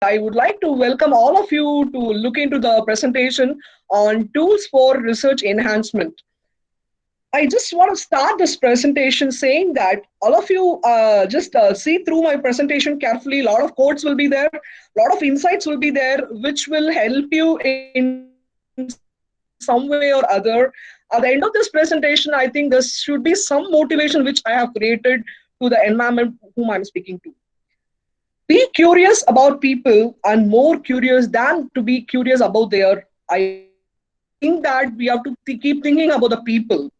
I would like to welcome all of you to look into the presentation on tools for research enhancement. I just want to start this presentation saying that all of you just see through my presentation carefully. A lot of quotes will be there, a lot of insights will be there, which will help you in some way or other. At the end of this presentation, I think there should be some motivation which I have created to the environment whom I'm speaking to. Be curious about people and more curious than to be curious about their ideas. I think that we have to keep thinking about the people.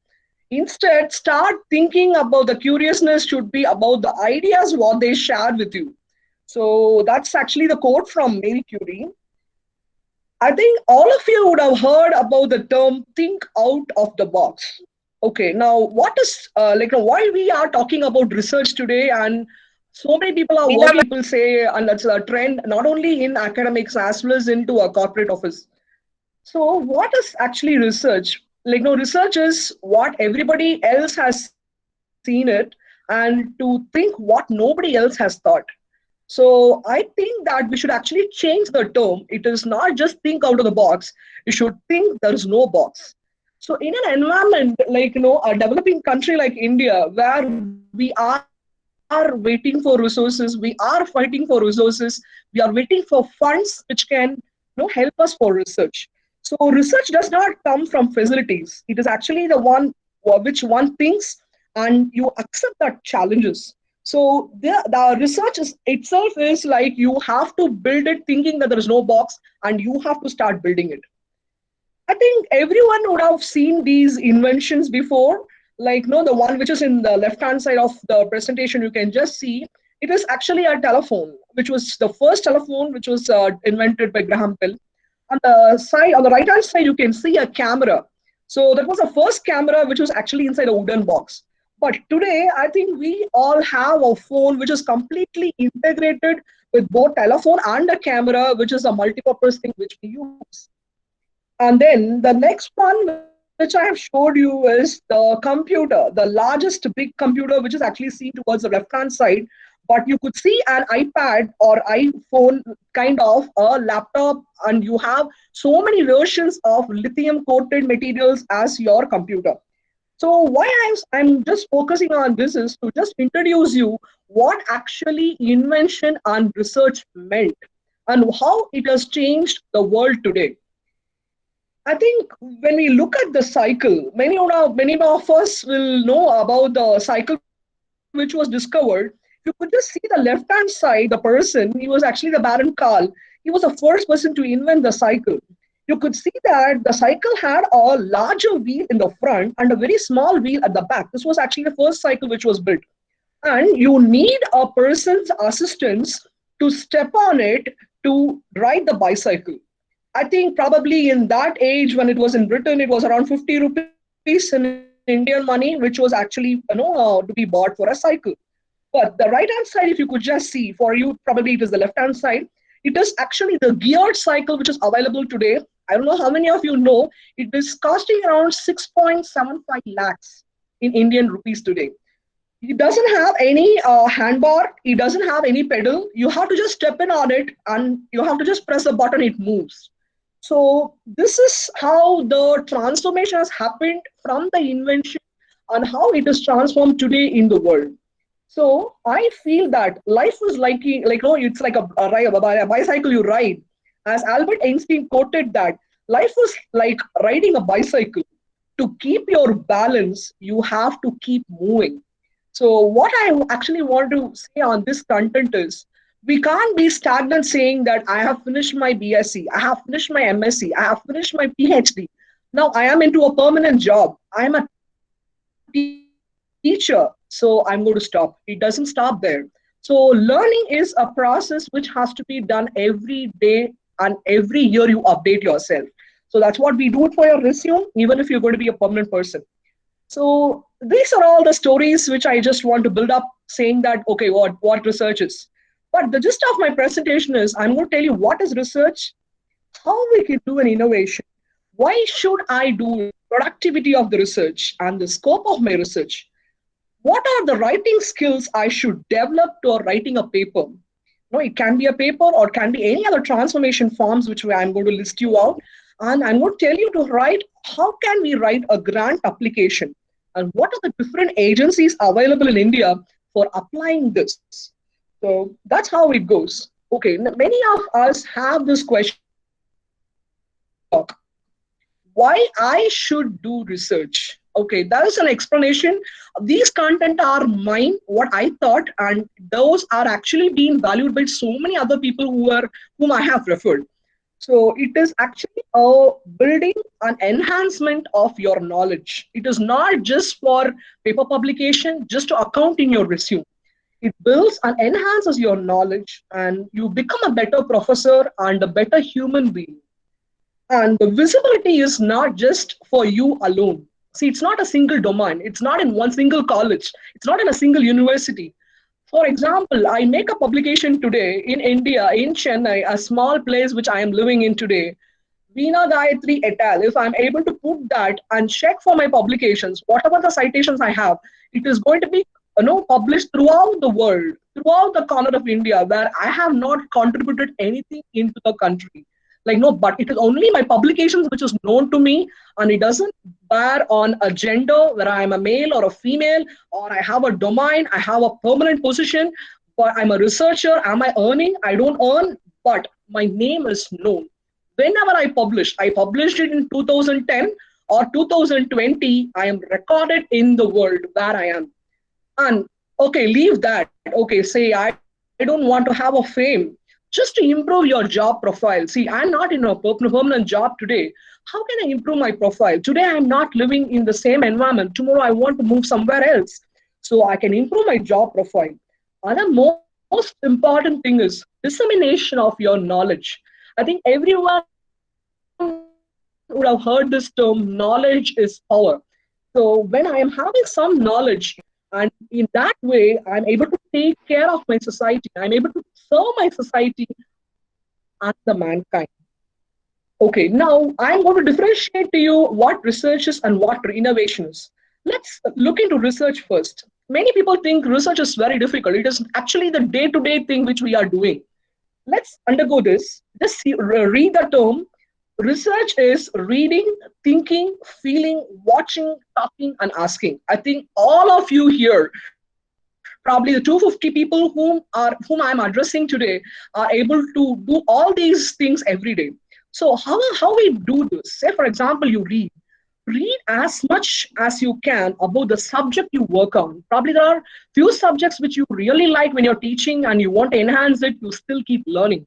Instead, start thinking about the curiousness should be about the ideas what they share with you. So that's actually the quote from Marie Curie. I think all of you would have heard about the term think out of the box. Okay, now what is why we are talking about research today, and so many people are working, people say, and that's a trend not only in academics as well as into a corporate office. So what is actually research? Research is what everybody else has seen it and to think what nobody else has thought. So I think that we should actually change the term. It is not just think out of the box. You should think there is no box. So in an environment a developing country like India, where we are waiting for resources, we are fighting for resources, we are waiting for funds which can help us for research. So research does not come from facilities. It is actually the one which one thinks and you accept that challenges. So the research is, itself is like you have to build it thinking that there is no box and you have to start building it. I think everyone would have seen these inventions before. The one which is in the left hand side of the presentation, you can just see it is actually a telephone, which was the first telephone which was invented by Graham Bell. On the right hand side, you can see a camera. So that was the first camera which was actually inside a wooden box. But today, I think we all have a phone which is completely integrated with both telephone and a camera, which is a multi-purpose thing which we use. And then the next one, which I have showed you, is the computer, the largest big computer, which is actually seen towards the left-hand side. But you could see an iPad or iPhone kind of a laptop, and you have so many versions of lithium-coated materials as your computer. So why I'm just focusing on this is to just introduce you what actually invention and research meant and how it has changed the world today. I think when we look at the cycle, many of us will know about the cycle which was discovered. You could just see the left-hand side, the person, he was actually the Baron Karl. He was the first person to invent the cycle. You could see that the cycle had a larger wheel in the front and a very small wheel at the back. This was actually the first cycle which was built. And you need a person's assistance to step on it to ride the bicycle. I think probably in that age when it was in Britain, it was around 50 rupees in Indian money, which was actually to be bought for a cycle. But the right hand side, if you could just see, for you probably it is the left hand side. It is actually the geared cycle which is available today. I don't know how many of you know. It is costing around 6.75 lakhs in Indian rupees today. It doesn't have any handbar. It doesn't have any pedal. You have to just step in on it and you have to just press a button. It moves. So this is how the transformation has happened from the invention and how it is transformed today in the world. So I feel that life is it's like a bicycle you ride. As Albert Einstein quoted that life is like riding a bicycle. To keep your balance, you have to keep moving. So what I actually want to say on this content is, we can't be stagnant saying that I have finished my BSc, I have finished my MSc, I have finished my PhD. Now I am into a permanent job. I am a teacher, so I'm going to stop. It doesn't stop there. So learning is a process which has to be done every day, and every year you update yourself. So that's what we do it for your resume, even if you're going to be a permanent person. So these are all the stories which I just want to build up, saying that, okay, what research is. But the gist of my presentation is, I'm going to tell you what is research, how we can do an innovation, why should I do it, productivity of the research and the scope of my research, what are the writing skills I should develop to writing a paper, No, it can be a paper or it can be any other transformation forms which I'm going to list you out. And I'm going to tell you to write how can we write a grant application and what are the different agencies available in India for applying this. So that's how it goes. Okay, many of us have this question why I should do research. Okay, that is an explanation. These content are mine, what I thought, and those are actually being valued by so many other people whom I have referred. So it is actually a building an enhancement of your knowledge. It is not just for paper publication, just to account in your resume. It builds and enhances your knowledge, and you become a better professor and a better human being. And the visibility is not just for you alone. See, it's not a single domain. It's not in one single college. It's not in a single university. For example, I make a publication today in India, in Chennai, a small place which I am living in today. Veena Gayatri et al. If I'm able to put that and check for my publications, whatever the citations I have, it is going to be published throughout the world, throughout the corner of India, where I have not contributed anything into the country. Like no, but it is only my publications which is known to me, and it doesn't bear on a gender where I am a male or a female, or I have a domain, I have a permanent position, but I'm a researcher. Am I earning? I don't earn, but my name is known. Whenever I published it in 2010 or 2020, I am recorded in the world where I am. And okay, leave that. Okay, say I don't want to have a fame. Just to improve your job profile. See, I'm not in a permanent job today. How can I improve my profile? Today, I'm not living in the same environment. Tomorrow, I want to move somewhere else. So I can improve my job profile. Another most important thing is dissemination of your knowledge. I think everyone would have heard this term, knowledge is power. So when I am having some knowledge, and in that way, I'm able to take care of my society. I'm able to serve my society and the mankind. Okay, now I'm going to differentiate to you what research is and what innovation is. Let's look into research first. Many people think research is very difficult. It is actually the day-to-day thing which we are doing. Let's undergo this. Just read the term. Research is reading, thinking, feeling, watching, talking, and asking. I think all of you here, probably the 250 people whom I'm addressing today, are able to do all these things every day. So how we do this? Say, for example, you read as much as you can about the subject you work on. Probably there are few subjects which you really like when you're teaching and you want to enhance it, you still keep learning.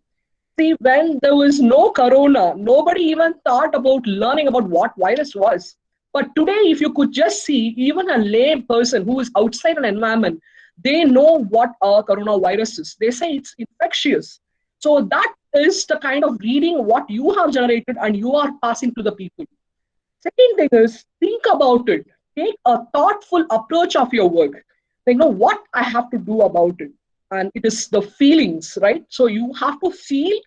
See, when there was no corona, nobody even thought about learning about what virus was. But today, if you could just see, even a lay person who is outside an environment, they know what a coronavirus is. They say it's infectious. So that is the kind of reading what you have generated and you are passing to the people. Second thing is think about it. Take a thoughtful approach of your work. Like, know what I have to do about it. And it is the feelings, right? So you have to feel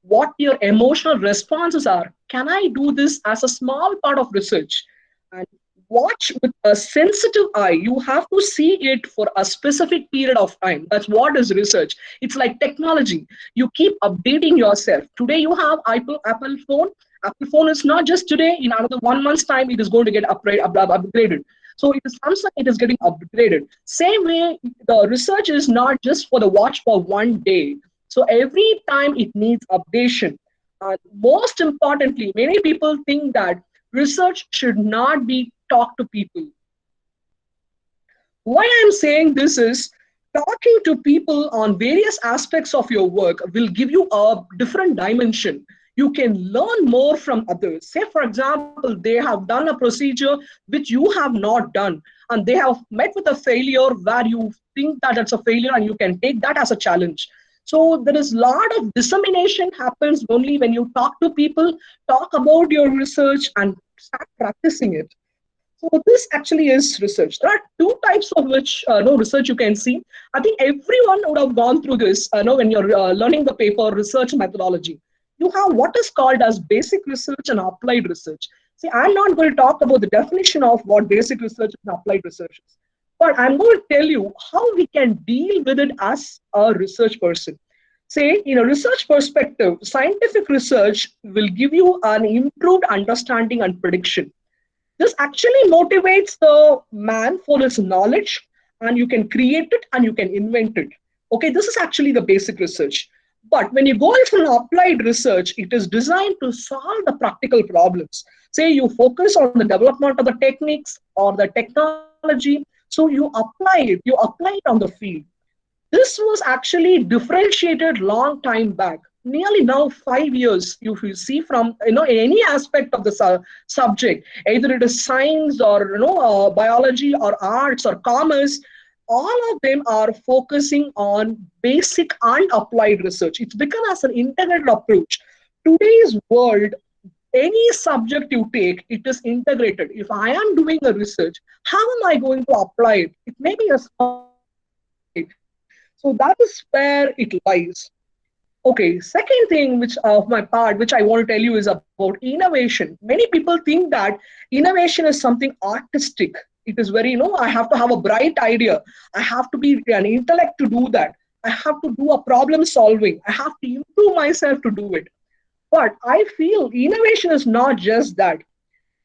what your emotional responses are. Can I do this as a small part of research? And watch with a sensitive eye. You have to see it for a specific period of time. That's what is research. It's like technology. You keep updating yourself. Today you have Apple phone. Apple phone is not just today. In another 1 month's time, it is going to get upgraded. So it is Samsung, it is getting upgraded. Same way, the research is not just for the watch for one day. So every time it needs updation. Most importantly, many people think that research should not be talked to people. Why I'm saying this is talking to people on various aspects of your work will give you a different dimension. You can learn more from others. Say, for example, they have done a procedure which you have not done, and they have met with a failure where you think that it's a failure and you can take that as a challenge. So there is a lot of dissemination happens only when you talk to people, talk about your research and start practicing it. So this actually is research. There are two types of which no research you can see. I think everyone would have gone through this. No, when you're learning the paper research methodology, you have what is called as basic research and applied research. See, I'm not going to talk about the definition of what basic research and applied research is. But I'm going to tell you how we can deal with it as a research person. Say, in a research perspective, scientific research will give you an improved understanding and prediction. This actually motivates the man for his knowledge, and you can create it and you can invent it. Okay, this is actually the basic research. But when you go in for an applied research, it is designed to solve the practical problems. Say you focus on the development of the techniques or the technology, so you apply it on the field. This was actually differentiated long time back, nearly now 5 years. If you see from any aspect of the subject, either it is science or biology or arts or commerce, all of them are focusing on basic and applied research. It's become as an integrated approach. Today's world, any subject you take, it is integrated. If I am doing a research, how am I going to apply it? It may be a small applied. So that is where it lies. Okay, second thing which of my part which I want to tell you is about innovation. Many people think that innovation is something artistic. It is very, I have to have a bright idea. I have to be an intellect to do that. I have to do a problem solving. I have to improve myself to do it. But I feel innovation is not just that.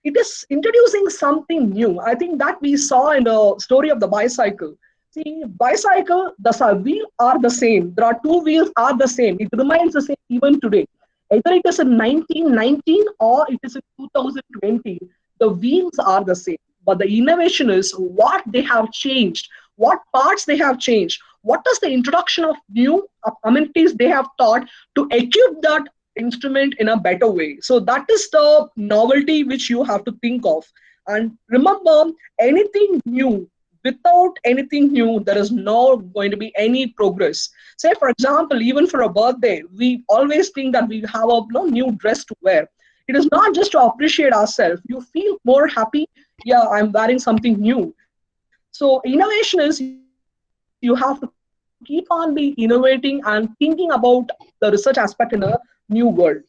It is introducing something new. I think that we saw in the story of the bicycle. See, bicycle, the wheel are the same. There are two wheels are the same. It remains the same even today. Either it is in 1919 or it is in 2020. The wheels are the same. But the innovation is what they have changed, what parts they have changed, what is the introduction of new amenities they have thought to equip that instrument in a better way. So that is the novelty which you have to think of. And remember, anything new, without anything new, there is not going to be any progress. Say, for example, even for a birthday, we always think that we have a new dress to wear. It is not just to appreciate ourselves. You feel more happy. Yeah, I'm wearing something new. So innovation is you have to keep on be innovating and thinking about the research aspect in a new world.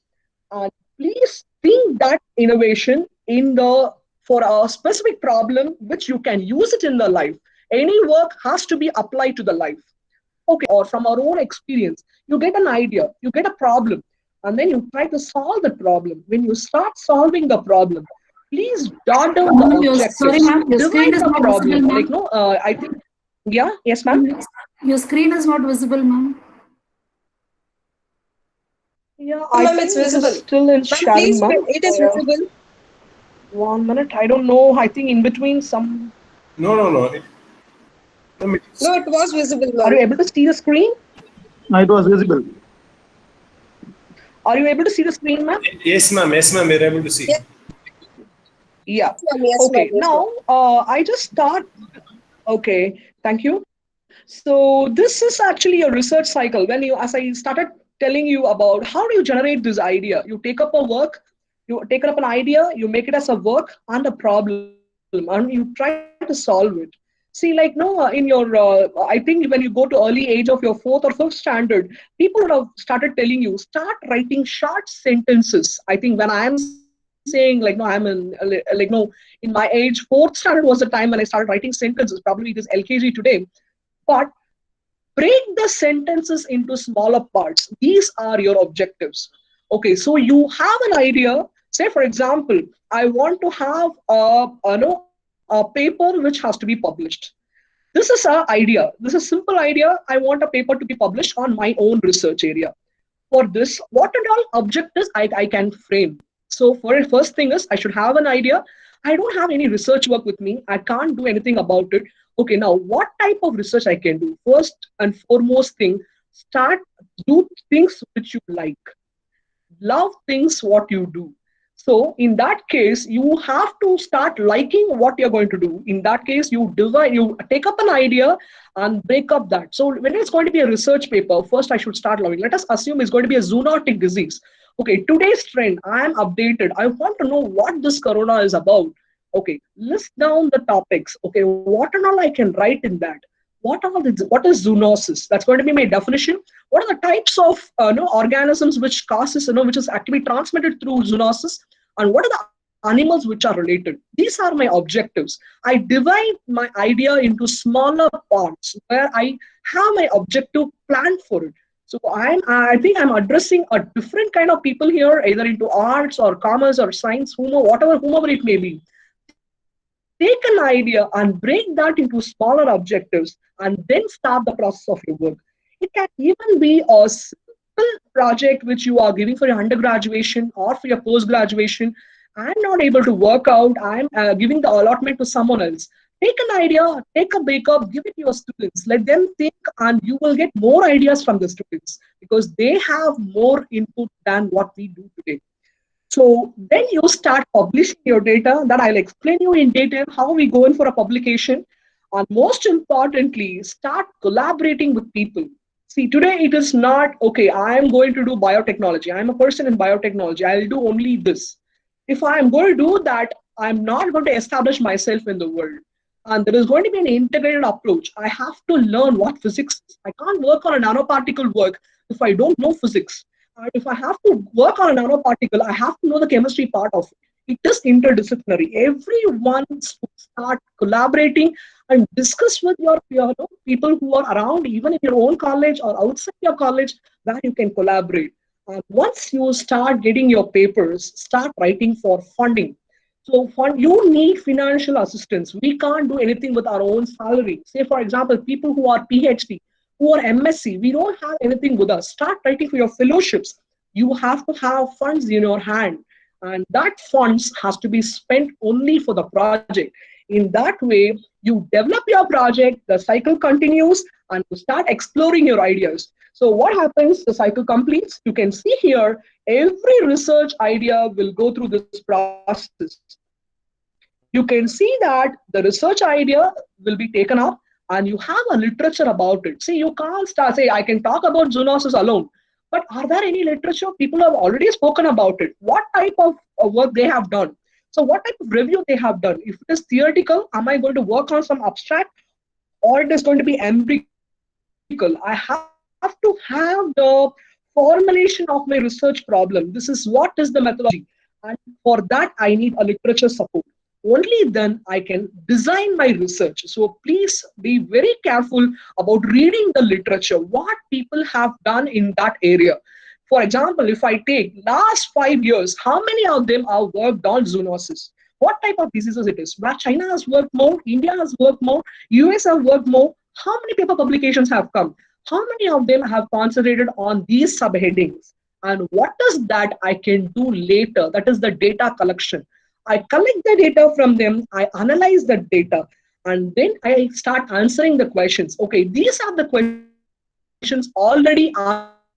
And please think that innovation in the for a specific problem which you can use it in the life. Any work has to be applied to the life. Okay, or from our own experience, you get an idea, you get a problem, and then you try to solve the problem. When you start solving the problem, please jot down the Sorry, objectives. ma'am, your screen Divide is the not visible, problem. Like ma'am. no, I think yeah, yes, ma'am. Your screen is not visible, ma'am. Yeah, No, I ma'am, it's think it is visible. still in Ma'am, sharing, please, ma'am. it is visible. 1 minute. I don't know. I think in between some. No, no, no. No, it is. No, it was visible, Are you ma'am. able to see the screen? No, it was visible. Are you able to see the screen, ma'am? Yes, ma'am. Yes, ma'am. We're able to see. Yes, Yeah. ma'am. Yes, ma'am. Okay. Yes, ma'am. Now, I just start. Okay. Thank you. So this is actually a research cycle. When you, as I started telling you about how do you generate this idea, you take up a work, you take up an idea, you make it as a work and a problem, and you try to solve it. See, like no, in your, I think when you go to early age of your fourth or fifth standard, people would have started telling you start writing short sentences. I think when I am saying like no, I'm in like no, in my age, fourth standard was the time when I started writing sentences. Probably it is LKG today, but break the sentences into smaller parts. These are your objectives. Okay, so you have an idea. Say, for example, I want to have a paper which has to be published. This is a idea. This is a simple idea. I want a paper to be published on my own research area. For this, what and all objectives I can frame. So for first thing is I should have an idea. I don't have any research work with me. I can't do anything about it. Okay, now what type of research I can do? First and foremost thing, start do things which you like. Love things what you do. So in that case, you have to start liking what you're going to do. In that case, you take up an idea and break up that. So when it's going to be a research paper, first I should start loving. Let us assume it's going to be a zoonotic disease. Okay, today's trend, I am updated. I want to know what this corona is about. Okay, list down the topics. Okay, what and all I can write in that. What is zoonosis? That's going to be my definition. What are the types of organisms which causes which is actually transmitted through zoonosis, and what are the animals which are related. These are my objectives. I divide my idea into smaller parts where I have my objective planned for it. So I think I'm addressing a different kind of people here, either into arts or commerce or science, whomever it may be. Take an idea and break that into smaller objectives and then start the process of your work. It can even be a simple project which you are giving for your undergraduation or for your post graduation. I'm not able to work out. I'm giving the allotment to someone else. Take an idea, take a breakup, give it to your students. Let them think, and you will get more ideas from the students because they have more input than what we do today. So then you start publishing your data. That I'll explain you in detail how we go in for a publication. And most importantly, start collaborating with people. See, today it is not, okay, I'm going to do biotechnology. I'm a person in biotechnology. I'll do only this. If I'm going to do that, I'm not going to establish myself in the world. And there is going to be an integrated approach. I have to learn what physics is. I can't work on a nanoparticle work if I don't know physics. And if I have to work on a nanoparticle, I have to know the chemistry part of it. It is interdisciplinary. Everyone should start collaborating and discuss with your people who are around, even in your own college or outside your college, where you can collaborate. Once you start getting your papers, start writing for funding. So you need financial assistance. We can't do anything with our own salary. Say, for example, people who are PhD, who are MSc, we don't have anything with us. Start writing for your fellowships. You have to have funds in your hand. And that funds has to be spent only for the project. In that way, you develop your project, the cycle continues, and you start exploring your ideas. So what happens? The cycle completes. You can see here, every research idea will go through this process. You can see that the research idea will be taken up and you have a literature about it. See, you can't start say, I can talk about zoonosis alone. But are there any literature? People have already spoken about it. What type of work they have done? So what type of review they have done? If it is theoretical, am I going to work on some abstract or it is going to be empirical? I have to have the formulation of my research problem. This is what is the methodology. And for that, I need a literature support. Only then I can design my research. So please be very careful about reading the literature, what people have done in that area. For example, if I take last 5 years, how many of them have worked on zoonosis? What type of diseases it is? Where China has worked more, India has worked more, US have worked more. How many paper publications have come? How many of them have concentrated on these subheadings? And what is that I can do later? That is the data collection. I collect the data from them, I analyze the data, and then I start answering the questions. Okay, these are the questions already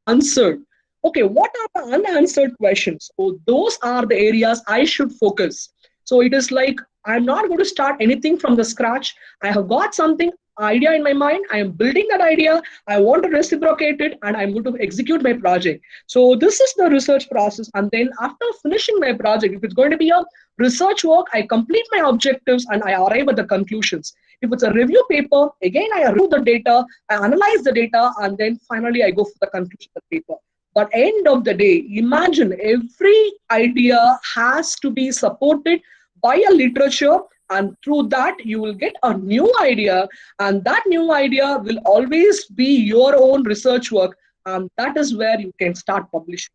answered. Okay, what are the unanswered questions? Oh, those are the areas I should focus. So it is like, I'm not going to start anything from the scratch. I have got something idea in my mind. I am building that idea. I want to reciprocate it and I'm going to execute my project. So this is the research process. And then after finishing my project, if it's going to be a research work, I complete my objectives and I arrive at the conclusions. If it's a review paper, again, I review the data, I analyze the data, and then finally I go for the conclusion of the paper. But end of the day, imagine every idea has to be supported by a literature, and through that you will get a new idea, and that new idea will always be your own research work, and that is where you can start publishing.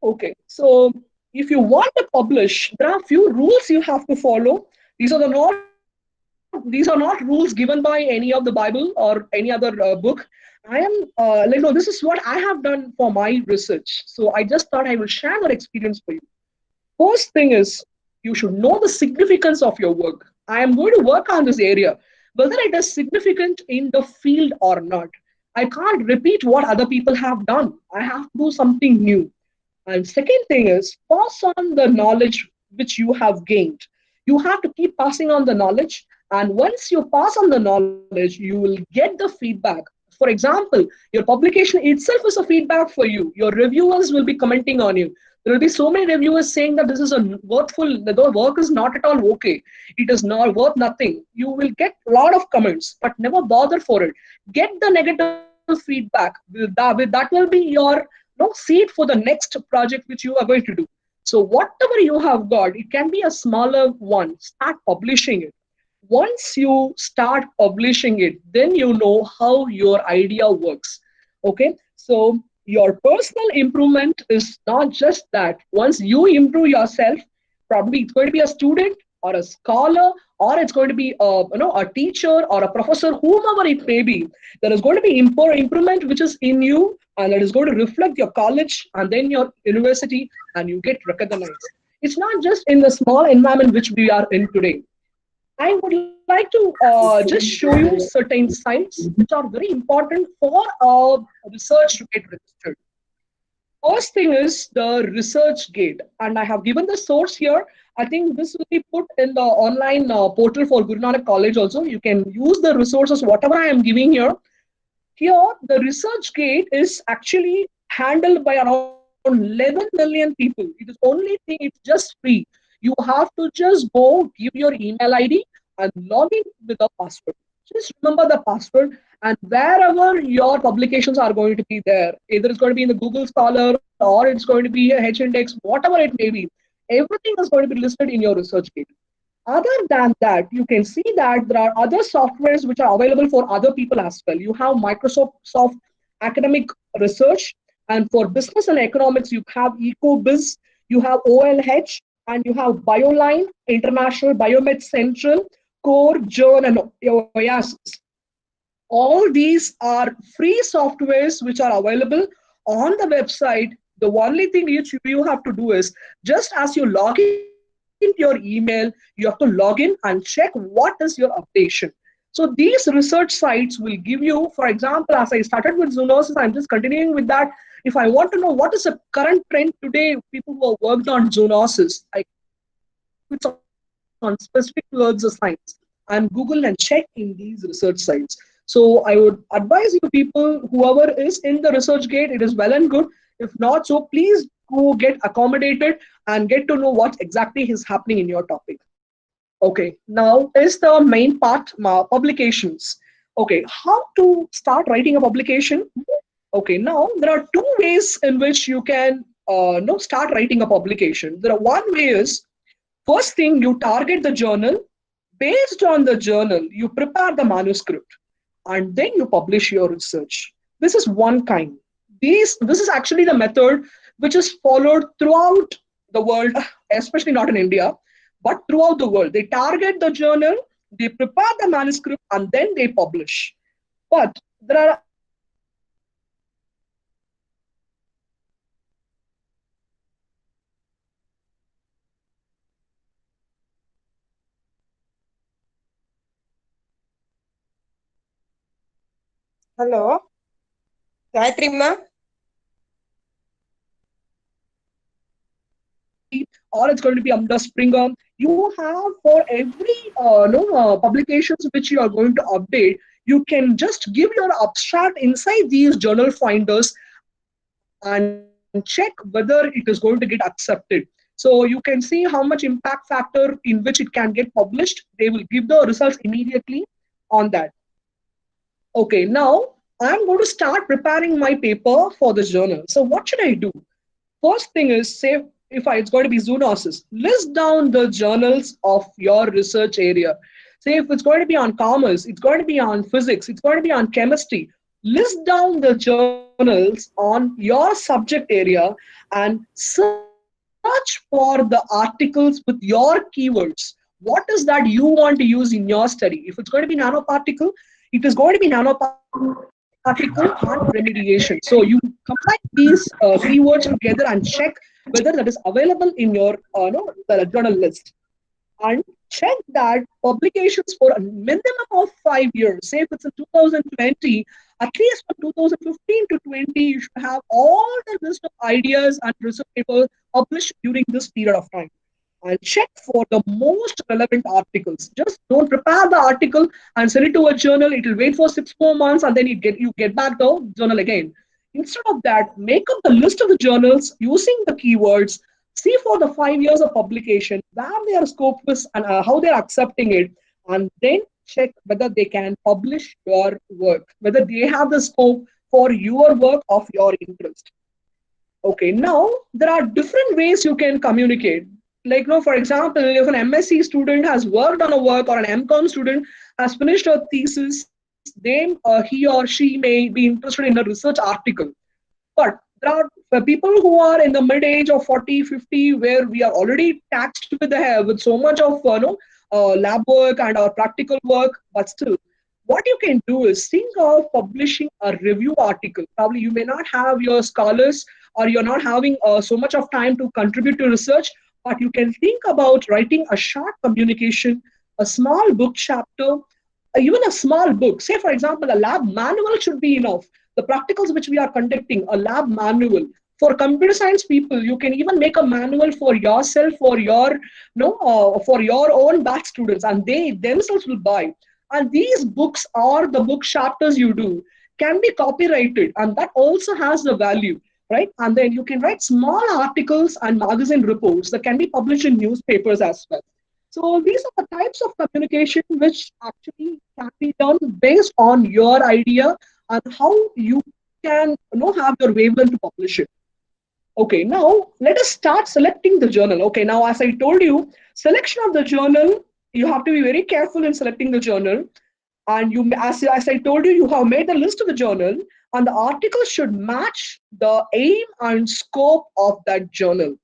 Okay, so if you want to publish, there are a few rules you have to follow. These are not rules given by any of the Bible or any other book. I am no, this is what I have done for my research. So I just thought I will share that experience for you. First thing is, you should know the significance of your work. I am going to work on this area, whether it is significant in the field or not. I can't repeat what other people have done. I have to do something new. And second thing is, pass on the knowledge which you have gained. You have to keep passing on the knowledge. And once you pass on the knowledge, you will get the feedback. For example, your publication itself is a feedback for you. Your reviewers will be commenting on you. There will be so many reviewers saying that this is a the work is not at all okay. It is not worth nothing. You will get a lot of comments, but never bother for it. Get the negative feedback. That will be your seed for the next project which you are going to do. So whatever you have got, it can be a smaller one, start publishing it. Once you start publishing it, then you know how your idea works. Okay, so your personal improvement is not just that. Once you improve yourself, probably it's going to be a student or a scholar, or it's going to be a teacher or a professor, whomever it may be. There is going to be improvement which is in you, and that is going to reflect your college and then your university, and you get recognized. It's not just in the small environment which we are in today. I would like to just show you certain sites which are very important for research to get registered. First thing is the research gate, and I have given the source here. I think this will be put in the online portal for Guru Nanak College also. You can use the resources, whatever I am giving here. Here, the research gate is actually handled by around 11 million people. It is only thing, it's just free. You have to just go give your email ID and log in with the password. Just remember the password, and wherever your publications are going to be there, either it's going to be in the Google Scholar or it's going to be a H-index, whatever it may be, everything is going to be listed in your research gate. Other than that, you can see that there are other softwares which are available for other people as well. You have Microsoft Academic Research, and for business and economics, you have EcoBiz, you have OLH, and you have BioLine, International Biomed Central, Core, Journ, and Oasis. All these are free softwares which are available on the website. The only thing you have to do is, just as you log into your email, you have to log in and check what is your updation. So these research sites will give you, for example, as I started with zoonosis, I'm just continuing with that. If I want to know what is the current trend today, people who have worked on zoonosis, I it's on specific words of science, and Google and check in these research sites. So I would advise you people, whoever is in the research gate, it is well and good. If not, so please go get accommodated and get to know what exactly is happening in your topic. Okay, now is the main part, publications. Okay, how to start writing a publication? Okay, now there are two ways in which you can start writing a publication. There are one way is, first thing, you target the journal. Based on the journal, you prepare the manuscript and then you publish your research. This is one kind. This is actually the method which is followed throughout the world, especially not in India, but throughout the world. They target the journal, they prepare the manuscript, and then they publish. But there are other ways in which you can start writing a publication. Okay, now is the Hello, Gayatri ma. Or it's going to be under Springer. You have for every publications which you are going to update, you can just give your abstract inside these journal finders and check whether it is going to get accepted. So you can see how much impact factor in which it can get published. They will give the results immediately on that. Okay, now I'm going to start preparing my paper for this journal. So what should I do? First thing is, say if it's going to be zoonosis, list down the journals of your research area. Say if it's going to be on commerce, it's going to be on physics, it's going to be on chemistry. List down the journals on your subject area and search for the articles with your keywords. What is that you want to use in your study? If it's going to be nanoparticle, it is going to be nanoparticle and remediation. So you combine these keywords together and check whether that is available in your the journal list, and check that publications for a minimum of 5 years. Say if it's in 2020, at least from 2015 to 20, you should have all the list of ideas and research papers published during this period of time. And check for the most relevant articles. Just don't prepare the article and send it to a journal. It will wait for 6 more months, and then you get back the journal again. Instead of that, make up the list of the journals using the keywords. See for the 5 years of publication where their scope is and how they're accepting it, and then check whether they can publish your work, whether they have the scope for your work of your interest. Okay, now there are different ways you can communicate. Like, for example, if an MSc student has worked on a work or an MCom student has finished a thesis, then he or she may be interested in a research article. But there are people who are in the mid age of 40, 50, where we are already taxed with with so much of lab work and our practical work. But still, what you can do is think of publishing a review article. Probably you may not have your scholars or you're not having so much of time to contribute to research, but you can think about writing a short communication, a small book chapter, even a small book. Say, for example, a lab manual should be enough. The practicals which we are conducting, a lab manual. For computer science people, you can even make a manual for yourself, for your, for your own batch students, and they themselves will buy. And these books or the book chapters you do can be copyrighted, and that also has the value, right? And then you can write small articles and magazine reports that can be published in newspapers as well. So these are the types of communication which actually can be done based on your idea and how you can have your wavelength to publish it. Okay, now let us start selecting the journal. Okay, now as I told you, selection of the journal, you have to be very careful in selecting the journal. And you, as I told you, you have made the list of the journal, and the article should match the aim and scope of that journal.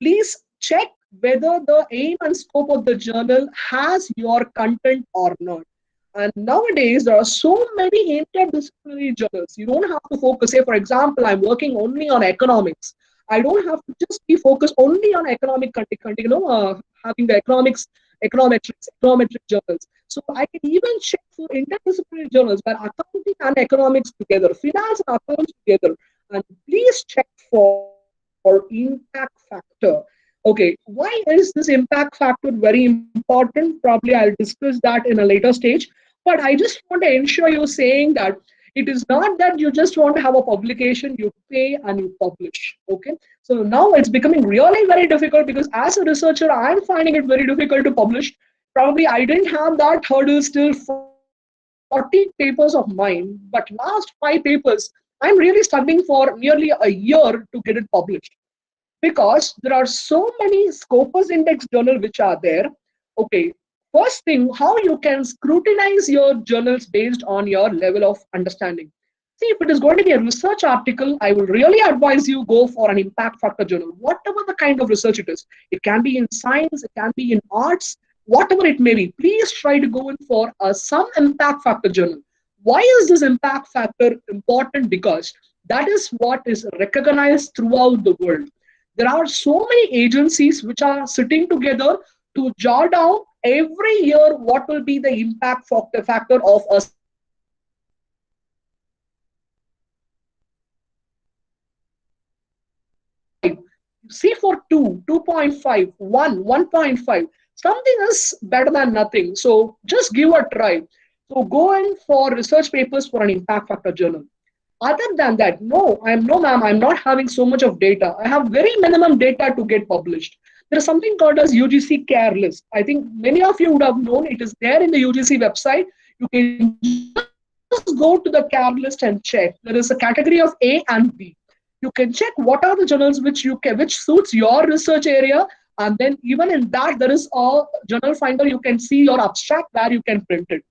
Please check whether the aim and scope of the journal has your content or not. And nowadays, there are so many interdisciplinary journals. You don't have to focus. Say, for example, I'm working only on economics. I don't have to just be focused only on economic content, having the econometric journals. So I can even check for interdisciplinary journals where accounting and economics together, finance and accounts together. And please check for impact factor. Okay, why is this impact factor very important? Probably I'll discuss that in a later stage. But I just want to ensure you saying that it is not that you just want to have a publication, you pay and you publish. Okay. So now it's becoming really very difficult because as a researcher, I'm finding it very difficult to publish. Probably I didn't have that hurdle still 40 papers of mine, but last 5 papers, I'm really studying for nearly a year to get it published because there are so many Scopus Index journal which are there. Okay, first thing, how you can scrutinize your journals based on your level of understanding. See, if it is going to be a research article, I will really advise you go for an impact factor journal, whatever the kind of research it is. It can be in science, it can be in arts, whatever it may be. Please try to go in for some impact factor journal. Why is this impact factor important? Because that is what is recognized throughout the world. There are so many agencies which are sitting together to jot down every year what will be the impact factor of a certain journal. Say, for example, C for 2, 2.5, 1, 1.5. Something is better than nothing. So just give a try. So go in for research papers for an impact factor journal. Other than that, no, ma'am, I'm not having so much of data. I have very minimum data to get published. There is something called as UGC care list. I think many of you would have known it is there in the UGC website. You can just go to the care list and check. There is a category of A and B. You can check what are the journals which suits your research area, and then even in that there is a journal finder. You can see your abstract where you can print it.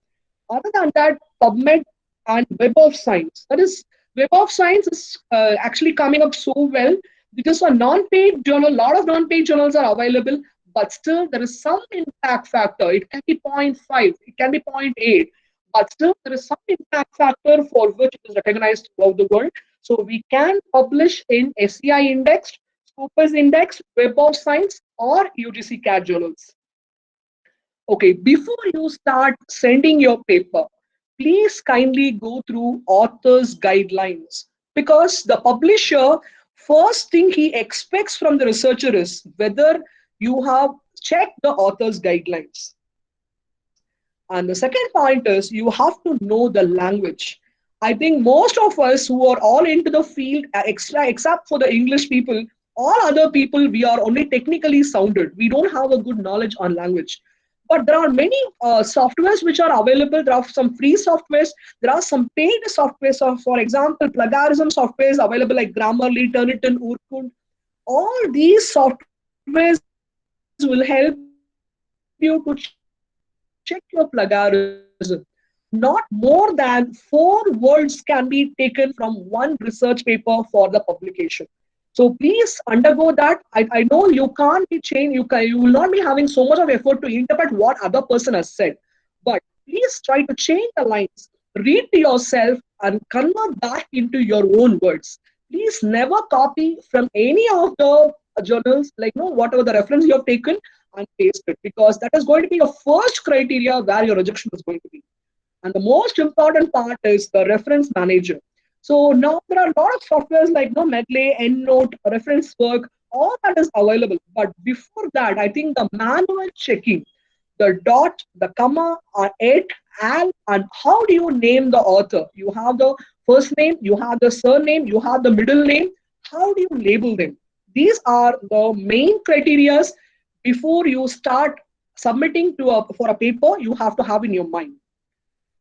Other than that, PubMed and Web of Science. That is, Web of Science is actually coming up so well. It is a non-paid journal. A lot of non-paid journals are available, but still there is some impact factor. It can be 0.5, it can be 0.8, but still there is some impact factor for which it is recognized throughout the world. So we can publish in SCI indexed, Scopus indexed, Web of Science, or UGC CAT journals. Okay, before you start sending your paper, please kindly go through author's guidelines, because the publisher, first thing he expects from the researcher is whether you have checked the author's guidelines. And the second point is you have to know the language. I think most of us who are all into the field, except for the English people, all other people, we are only technically sounded. We don't have a good knowledge on language. But there are many softwares which are available. There are some free softwares. There are some paid softwares. So for example, plagiarism software is available like Grammarly, Turnitin, Urkund. All these softwares will help you to check your plagiarism. Not more than 4 words can be taken from one research paper for the publication. So please undergo that. I know you can't be changed. You will not be having so much of effort to interpret what other person has said. But please try to change the lines, read to yourself, and convert that into your own words. Please never copy from any of the journals, like whatever the reference you have taken, and paste it, because that is going to be your first criteria where your rejection is going to be. And the most important part is the reference manager. So now there are a lot of softwares like Medley, EndNote, reference work, all that is available. But before that, I think the manual checking, the dot, the comma, et, al, and how do you name the author? You have the first name, you have the surname, you have the middle name. How do you label them? These are the main criteria before you start submitting for a paper you have to have in your mind.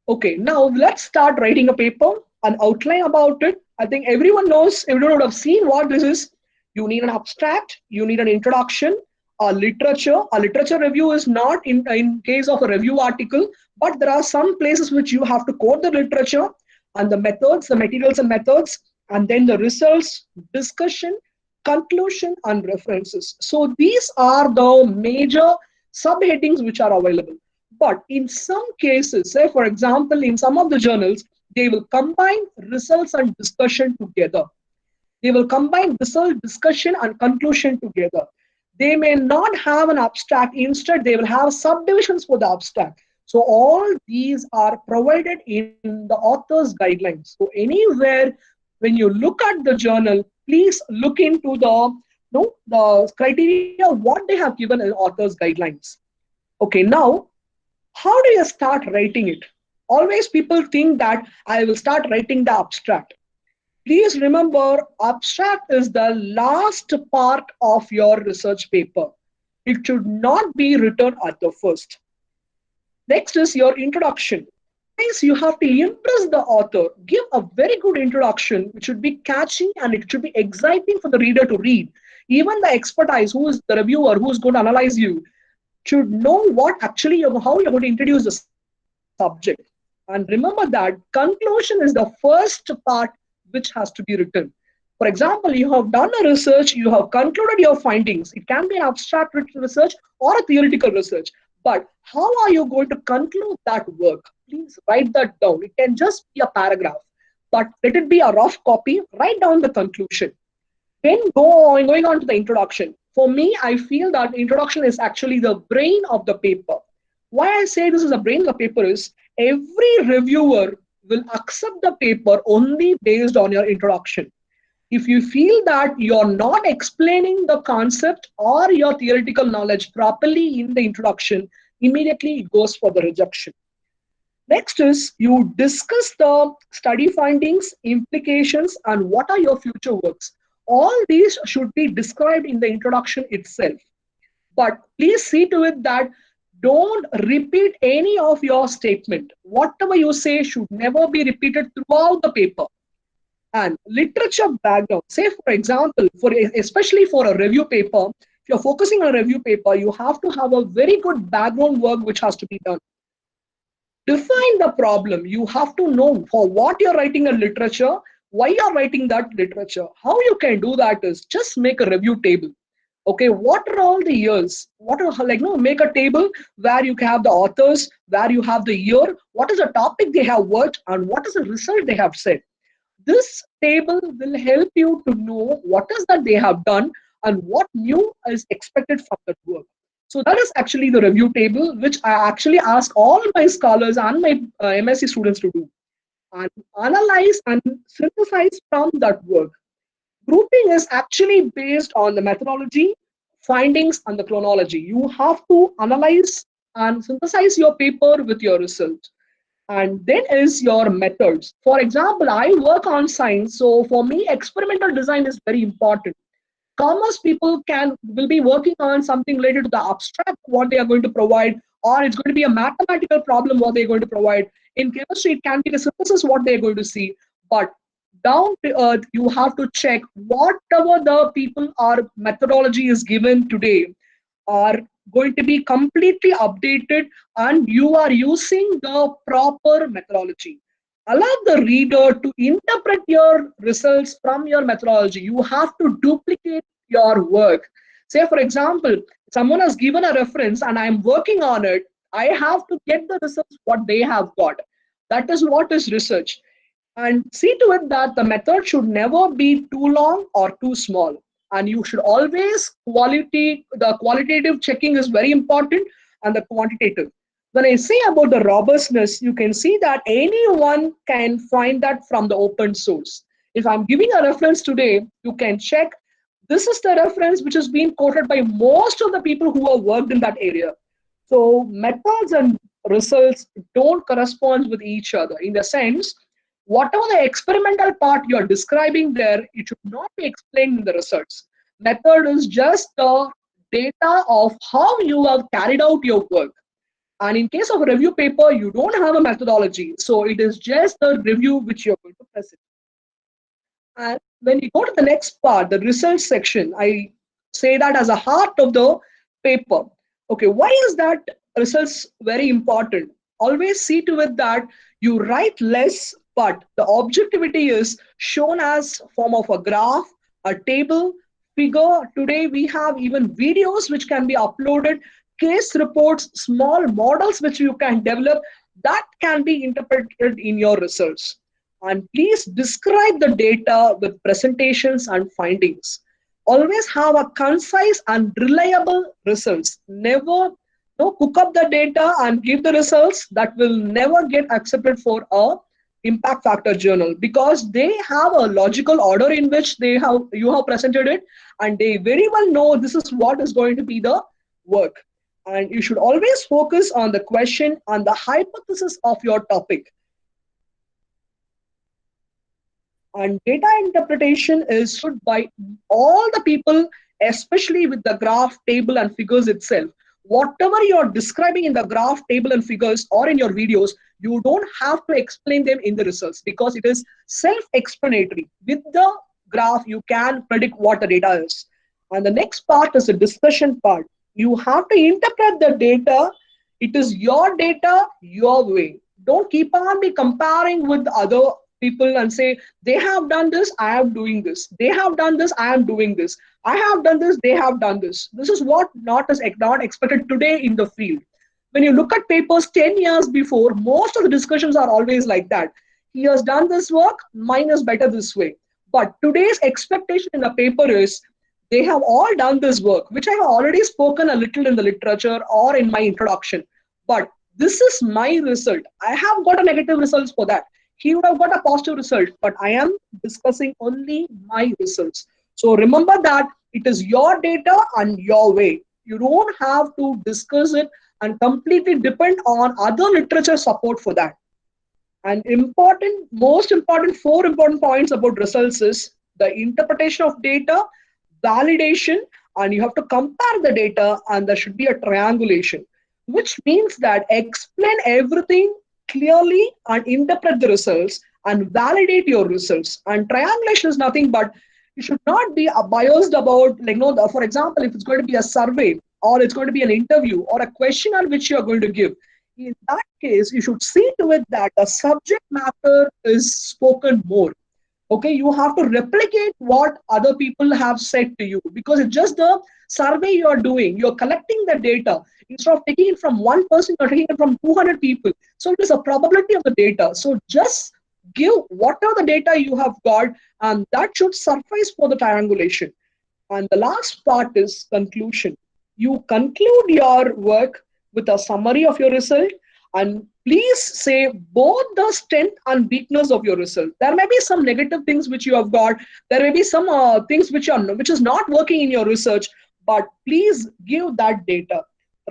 Okay, now let's start writing a paper, an outline about it. I think everyone would have seen what this is. You need an abstract, you need an introduction, a literature. A literature review is not in case of a review article, but there are some places which you have to quote the literature and the methods, the materials and methods, and then the results, discussion, conclusion, and references. So these are the major subheadings which are available. But in some cases, say for example, in some of the journals, they will combine results and discussion together. They will combine result, discussion, and conclusion together. They may not have an abstract. Instead, they will have subdivisions for the abstract. So all these are provided in the author's guidelines. So anywhere when you look at the journal, please look into the criteria, what they have given in author's guidelines. Okay, now, how do you start writing it? Always people think that I will start writing the abstract. Please remember, abstract is the last part of your research paper. It should not be written at the first. Next is your introduction. Always you have to impress the author. Give a very good introduction, which should be catchy and it should be exciting for the reader to read. Even the expertise, who is the reviewer, who is going to analyze you, should know what actually how you're going to introduce the subject. And remember that conclusion is the first part which has to be written. For example, you have done a research, you have concluded your findings. It can be an abstract research or a theoretical research. But how are you going to conclude that work? Please write that down. It can just be a paragraph, but let it be a rough copy. Write down the conclusion. Then going on to the introduction. For me, I feel that introduction is actually the brain of the paper. Why I say this is the brain of the paper is every reviewer will accept the paper only based on your introduction. If you feel that you're not explaining the concept or your theoretical knowledge properly in the introduction, immediately it goes for the rejection. Next is you discuss the study findings, implications, and what are your future works. All these should be described in the introduction itself. But please see to it that don't repeat any of your statement. Whatever you say should never be repeated throughout the paper. And literature background. Say, for example, especially for a review paper, if you're focusing on a review paper, you have to have a very good background work which has to be done. Define the problem. You have to know for what you're writing a literature, why you're writing that literature. How you can do that is just make a review table. Okay, what are all the years? Make a table where you have the authors, where you have the year, what is the topic they have worked, and what is the result they have said. This table will help you to know what is that they have done and what new is expected from that work. So that is actually the review table, which I actually ask all my scholars and my MSc students to do. And analyze and synthesize from that work. Grouping is actually based on the methodology, findings, and the chronology. You have to analyze and synthesize your paper with your result. And then is your methods. For example, I work on science, so for me, experimental design is very important. Commerce people will be working on something related to the abstract, what they are going to provide, or it's going to be a mathematical problem what they're going to provide. In chemistry, it can be the synthesis what they're going to see. But down to earth, you have to check whatever the people or methodology is given today are going to be completely updated, and you are using the proper methodology. Allow the reader to interpret your results from your methodology. You have to duplicate your work. Say, for example, someone has given a reference and I'm working on it. I have to get the results what they have got. That is what is research. And see to it that the method should never be too long or too small. And you should always the qualitative checking is very important, and the quantitative. When I say about the robustness, you can see that anyone can find that from the open source. If I'm giving a reference today, you can check this is the reference which is being quoted by most of the people who have worked in that area. So methods and results don't correspond with each other, in the sense whatever the experimental part you're describing there, it should not be explained in the results. Method is just the data of how you have carried out your work. And in case of a review paper, you don't have a methodology. So it is just the review which you're going to present. And when you go to the next part, the results section, I say that as a heart of the paper. Okay, why is that results very important? Always see to it that you write less, but the objectivity is shown as form of a graph, a table, figure. Today we have even videos which can be uploaded, case reports, small models which you can develop that can be interpreted in your results. And please describe the data with presentations and findings. Always have a concise and reliable results. Never cook up the data and give the results that will never get accepted for a impact factor journal, because they have a logical order in which you have presented it, and they very well know this is what is going to be the work. And you should always focus on the question and the hypothesis of your topic. And data interpretation is stood by all the people, especially with the graph, table, and figures itself. Whatever you're describing in the graph, table, and figures or in your videos, you don't have to explain them in the results, because it is self-explanatory. With the graph, you can predict what the data is. And the next part is the discussion part. You have to interpret the data. It is your data, your way. Don't keep on be comparing with other people and say, they have done this, I am doing this. They have done this, I am doing this. I have done this, they have done this. This is what not expected today in the field. When you look at papers 10 years before, most of the discussions are always like that. He has done this work, mine is better this way. But today's expectation in a paper is, they have all done this work, which I have already spoken a little in the literature or in my introduction. But this is my result. I have got a negative results for that. He would have got a positive result, but I am discussing only my results. So remember that it is your data and your way. You don't have to discuss it and completely depend on other literature support for that. And most important, 4 important points about results is the interpretation of data, validation, and you have to compare the data, and there should be a triangulation, which means that explain everything clearly and interpret the results and validate your results. And triangulation is nothing but you should not be biased about, for example, if it's going to be a survey or it's going to be an interview or a questionnaire which you are going to give. In that case, you should see to it that the subject matter is spoken more. Okay, you have to replicate what other people have said to you, because it's just the survey you're doing. You're collecting the data. Instead of taking it from one person, you're taking it from 200 people. So it is a probability of the data. So just give whatever the data you have got, and that should suffice for the triangulation. And the last part is conclusion. You conclude your work with a summary of your result, and please say both the strength and weakness of your result. There may be some negative things which you have got. There may be some things which is not working in your research, but please give that data.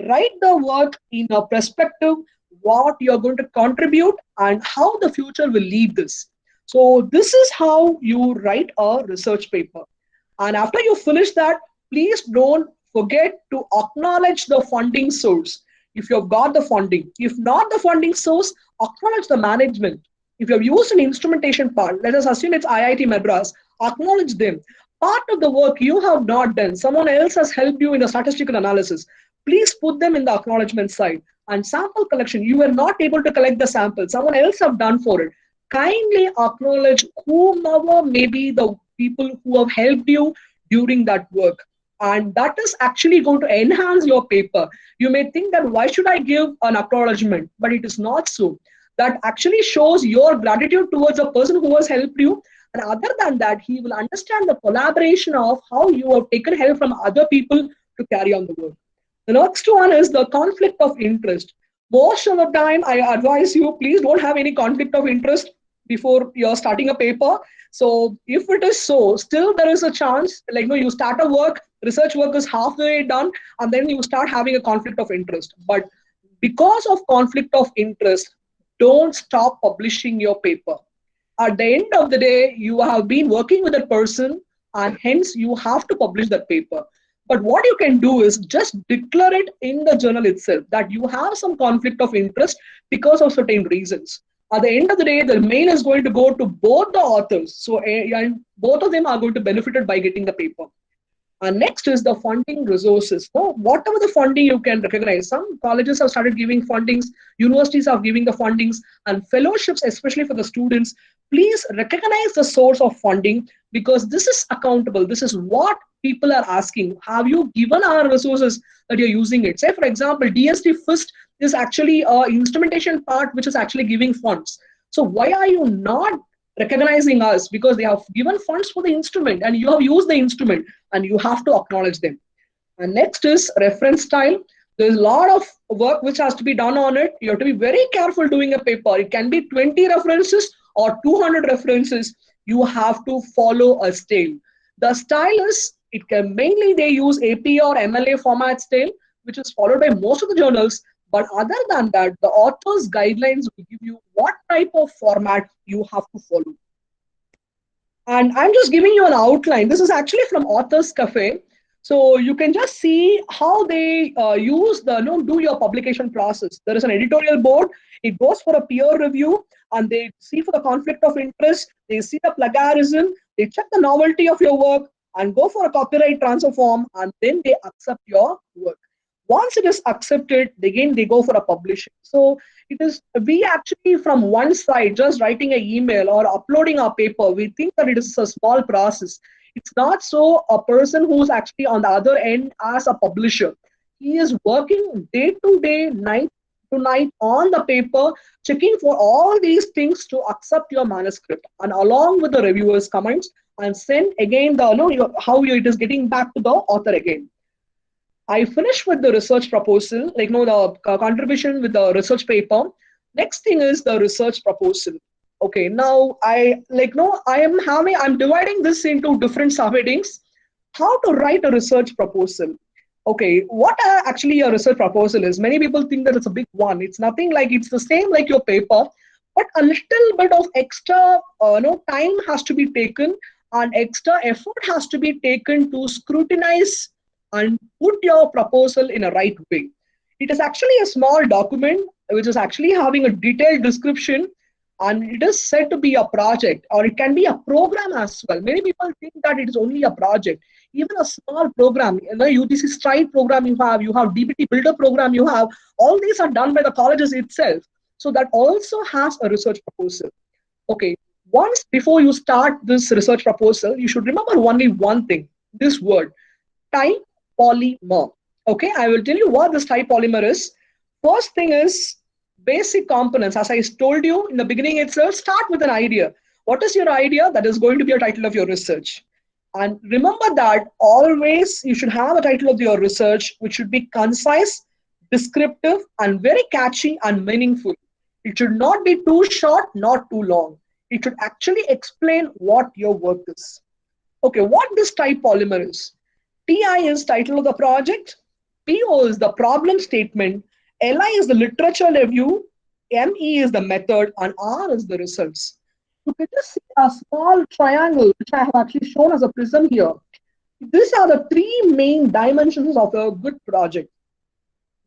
Write the work in a perspective, what you're going to contribute and how the future will lead this. So this is how you write a research paper. And after you finish that, please don't forget to acknowledge the funding source. if you've got the funding. If not the funding source, acknowledge the management. If you have used an instrumentation part, let us assume it's IIT Madras, acknowledge them. Part of the work you have not done, someone else has helped you in the statistical analysis. Please put them in the acknowledgement side. And sample collection, you were not able to collect the sample, someone else have done for it. Kindly acknowledge whomever may be the people who have helped you during that work. And that is actually going to enhance your paper. You may think that why should I give an acknowledgement? But it is not so. That actually shows your gratitude towards a person who has helped you. And other than that, he will understand the collaboration of how you have taken help from other people to carry on the work. The next one is the conflict of interest. Most of the time, I advise you, please don't have any conflict of interest before you're starting a paper. So if it is so, still there is a chance, like you start a work, research work is halfway done, and then you start having a conflict of interest. But because of conflict of interest, don't stop publishing your paper. At the end of the day, you have been working with that person, and hence you have to publish that paper. But what you can do is just declare it in the journal itself that you have some conflict of interest because of certain reasons. At the end of the day, the mail is going to go to both the authors. So and both of them are going to benefit by getting the paper. And next is the funding resources. So whatever the funding you can recognize, some colleges have started giving fundings, universities are giving the fundings, and fellowships, especially for the students, please recognize the source of funding because this is accountable. This is what people are asking. Have you given our resources that you're using it? Say, for example, DST FIST is actually an instrumentation part which is actually giving funds. So why are you not recognizing us? Because they have given funds for the instrument and you have used the instrument and you have to acknowledge them. And next is reference style. There's a lot of work which has to be done on it. You have to be very careful doing a paper. It can be 20 references or 200 references. You have to follow a style. The style is, it can mainly they use AP or MLA format style, which is followed by most of the journals. But other than that, the author's guidelines will give you what type of format you have to follow. And I'm just giving you an outline. This is actually from Authors Cafe. So you can just see how they use the do your publication process. There is an editorial board. It goes for a peer review and they see for the conflict of interest. They see the plagiarism. They check the novelty of your work and go for a copyright transfer form, and then they accept your work. Once it is accepted, again they go for a publishing. So it is, we actually from one side just writing an email or uploading our paper, we think that it is a small process. It's not so. A person who's actually on the other end as a publisher, he is working day to day, night to night on the paper, checking for all these things to accept your manuscript and along with the reviewer's comments and send again the how it is getting back to the author again. I finished with the research proposal, the contribution with the research paper. Next thing is the research proposal. Okay, now I'm dividing this into different subheadings. How to write a research proposal. Okay, what actually a research proposal is? Many people think that it's a big one. It's nothing like, it's the same like your paper, but a little bit of extra time has to be taken and extra effort has to be taken to scrutinize and put your proposal in a right way. It is actually a small document which is actually having a detailed description, and it is said to be a project, or it can be a program as well. Many people think that it is only a project. Even a small program, UGC Stride program you have DBT Builder program you have, all these are done by the colleges itself. So that also has a research proposal. Okay, once before you start this research proposal, you should remember only one thing, this word, type polymer. Okay, I will tell you what this type polymer is. First thing is basic components. As I told you in the beginning itself, start with an idea. What is your idea? That is going to be a title of your research. And remember that always you should have a title of your research which should be concise, descriptive, and very catchy and meaningful. It should not be too short, not too long. It should actually explain what your work is. Okay, what this type polymer is? TI is title of the project, PO is the problem statement, LI is the literature review, ME is the method, and R is the results. You can just see a small triangle, which I have actually shown as a prism here. These are the three main dimensions of a good project.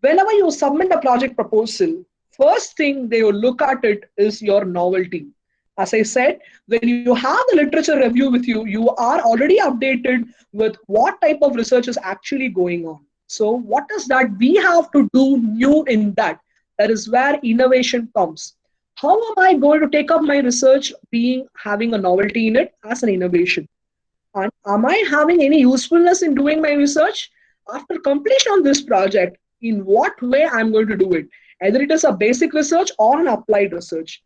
Whenever you submit a project proposal, first thing they will look at it is your novelty. As I said, when you have the literature review with you, you are already updated with what type of research is actually going on. So what is that we have to do new in that? That is where innovation comes. How am I going to take up my research being having a novelty in it as an innovation? And am I having any usefulness in doing my research? After completion of this project, in what way I'm going to do it? Either it is a basic research or an applied research.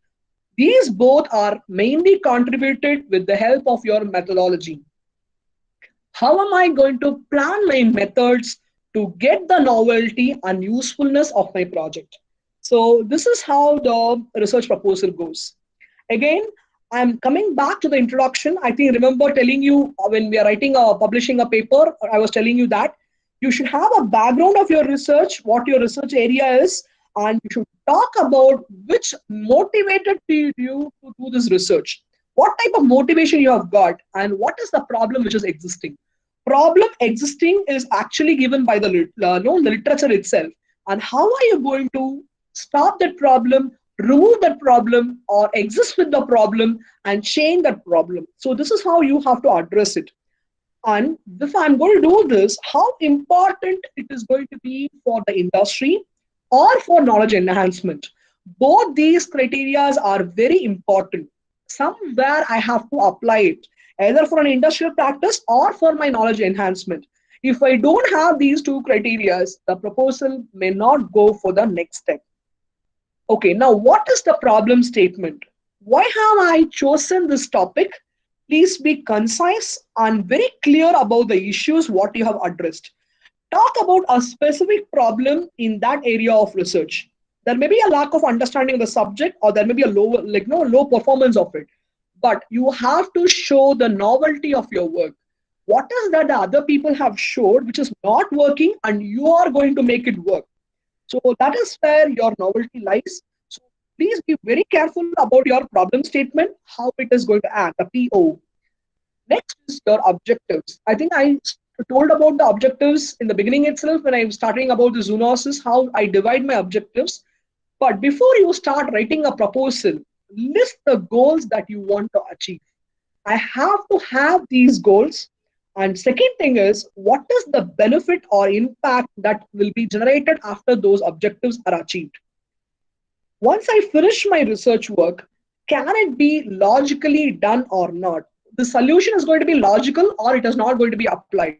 These both are mainly contributed with the help of your methodology. How am I going to plan my methods to get the novelty and usefulness of my project? So this is how the research proposal goes. Again, I'm coming back to the introduction. I think remember telling you when we are writing or publishing a paper, I was telling you that you should have a background of your research, what your research area is, and you should talk about which motivated you to do this research. What type of motivation you have got, and what is the problem which is existing. Problem existing is actually given by the literature itself. And how are you going to stop that problem, remove that problem, or exist with the problem and change that problem? So this is how you have to address it. And if I'm going to do this, how important it is going to be for the industry or for knowledge enhancement. Both these criteria are very important. Somewhere I have to apply it, either for an industrial practice or for my knowledge enhancement. If I don't have these two criteria, the proposal may not go for the next step. Okay, now what is the problem statement? Why have I chosen this topic? Please be concise and very clear about the issues what you have addressed. Talk about a specific problem in that area of research. There may be a lack of understanding of the subject, or there may be a low performance of it. But you have to show the novelty of your work. What is that the other people have showed which is not working, and you are going to make it work? So that is where your novelty lies. So please be very careful about your problem statement, how it is going to act, the PO. Next is your objectives. I think I told about the objectives in the beginning itself when I was starting about the zoonosis, how I divide my objectives. But before you start writing a proposal, list the goals that you want to achieve. I have to have these goals. And second thing is, what is the benefit or impact that will be generated after those objectives are achieved? Once I finish my research work, can it be logically done or not? The solution is going to be logical or it is not going to be applied.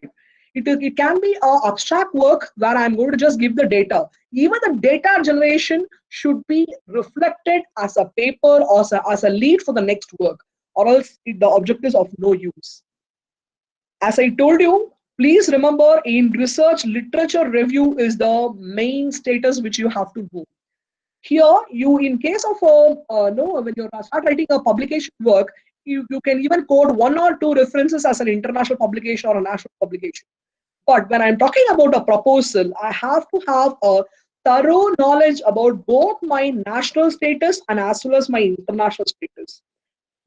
It can be an abstract work where I'm going to just give the data. Even the data generation should be reflected as a paper or as a lead for the next work, or else the object is of no use. As I told you, please remember in research, literature review is the main status which you have to do. Here, you in case of when you start writing a publication work, you can even quote one or two references as an international publication or a national publication. But when I'm talking about a proposal, I have to have a thorough knowledge about both my national status and as well as my international status.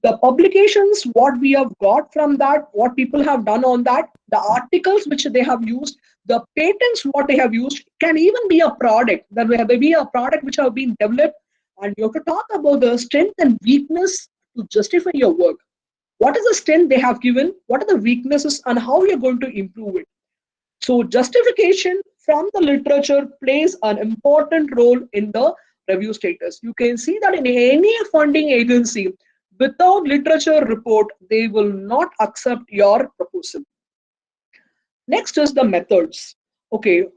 The publications, what we have got from that, what people have done on that, the articles which they have used, the patents what they have used, can even be a product. There may be a product which have been developed, and you have to talk about the strength and weakness to justify your work. What is the strength they have given? What are the weaknesses and how you're going to improve it? So justification from the literature plays an important role in the review status. You can see that in any funding agency, without literature report, they will not accept your proposal. Next is the methods. Okay,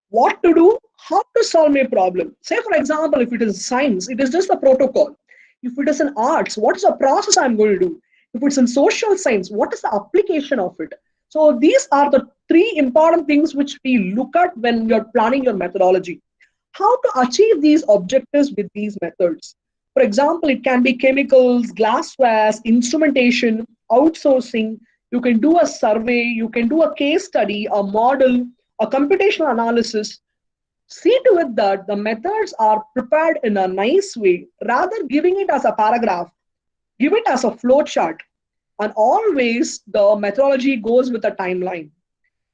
what to do, how to solve a problem. Say for example, if it is science, it is just a protocol. If it is in arts, what is the process I'm going to do? If it's in social science, what is the application of it? So these are the three important things which we look at when you're planning your methodology. How to achieve these objectives with these methods. For example, it can be chemicals, glasswares, instrumentation, outsourcing. You can do a survey, you can do a case study, a model, a computational analysis. See to it that the methods are prepared in a nice way, rather giving it as a paragraph, give it as a flow chart. And always the methodology goes with a timeline.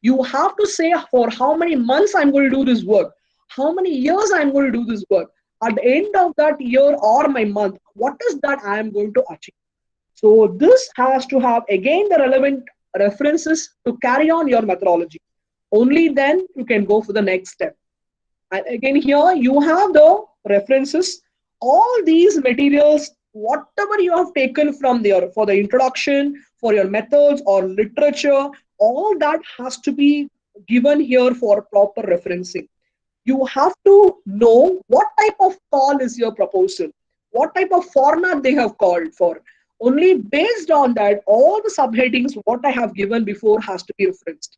You have to say for how many months I'm going to do this work, how many years I'm going to do this work. At the end of that year or my month, what is that I am going to achieve? So this has to have again the relevant references to carry on your methodology. Only then you can go for the next step. And again, here you have the references, all these materials, whatever you have taken from there for the introduction, for your methods or literature, all that has to be given here for proper referencing. You have to know what type of call is your proposal, what type of format they have called for. Only based on that, all the subheadings, what I have given before has to be referenced.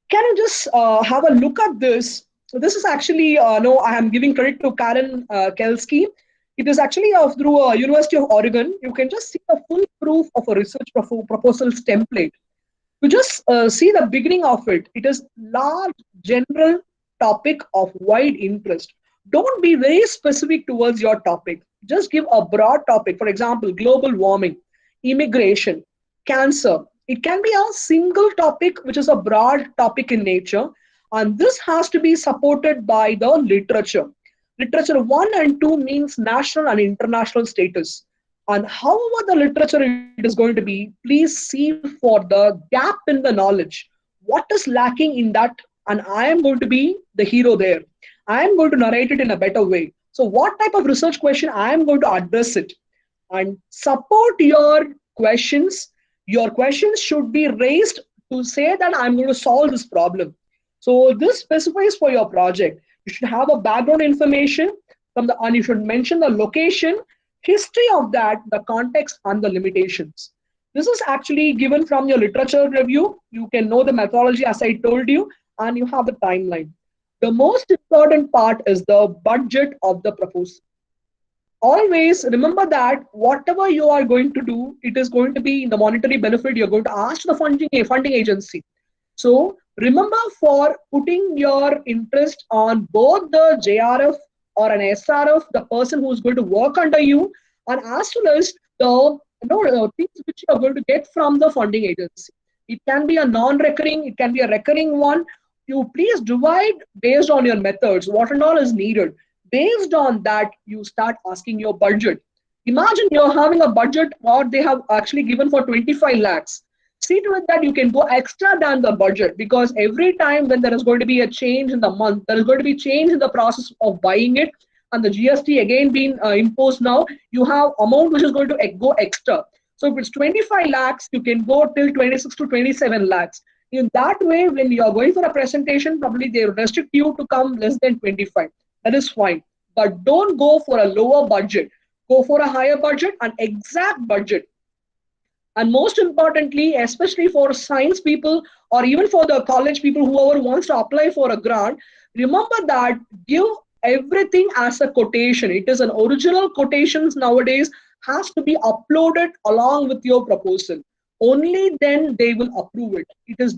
Can you just have a look at this? So this is actually, no, I am giving credit to Karen Kelsky. It is actually through University of Oregon. You can just see the full proof of a research proposals template. You just see the beginning of it. It is large general topic of wide interest. Don't be very specific towards your topic. Just give a broad topic. For example, global warming, immigration, cancer. It can be a single topic, which is a broad topic in nature. And this has to be supported by the literature. Literature 1 and 2 means national and international status. And however the literature it is going to be, please see for the gap in the knowledge. What is lacking in that? And I am going to be the hero there. I am going to narrate it in a better way. So what type of research question I am going to address it? And support your questions. Your questions should be raised to say that I'm going to solve this problem. So this specifies for your project. You should have a background information from the, and you should mention the location, history of that, the context, and the limitations. This is actually given from your literature review. You can know the methodology as I told you, and you have the timeline. The most important part is the budget of the proposal. Always remember that whatever you are going to do, it is going to be in the monetary benefit. You're going to ask the funding agency. So remember, for putting your interest on both the JRF or an SRF, the person who is going to work under you, and as well as the things which you are going to get from the funding agency. It can be a non-recurring, it can be a recurring one. You please divide based on your methods, what and all is needed. Based on that, you start asking your budget. Imagine you're having a budget what they have actually given for 25 lakhs. See to it that you can go extra than the budget, because every time when there is going to be a change in the month, there is going to be change in the process of buying it, and the GST again being imposed now, you have amount which is going to go extra. So if it's 25 lakhs, you can go till 26 to 27 lakhs. In that way, when you are going for a presentation, probably they restrict you to come less than 25. That is fine. But don't go for a lower budget. Go for a higher budget, an exact budget. And most importantly, especially for science people or even for the college people, whoever wants to apply for a grant, remember that give everything as a quotation. It is an original quotations nowadays has to be uploaded along with your proposal. Only then they will approve it. It is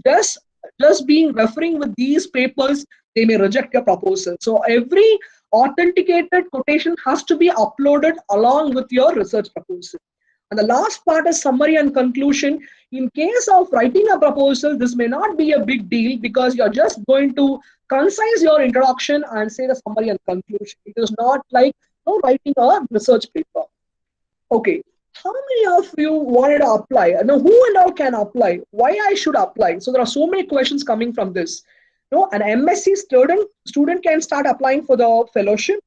just being referring with these papers, they may reject your proposal. So every authenticated quotation has to be uploaded along with your research proposal. And the last part is summary and conclusion. In case of writing a proposal, this may not be a big deal because you're just going to concise your introduction and say the summary and conclusion. It is not like writing a research paper. Okay, how many of you wanted to apply? Now, who and all can apply? Why I should apply? So there are so many questions coming from this. An MSc student can start applying for the fellowship.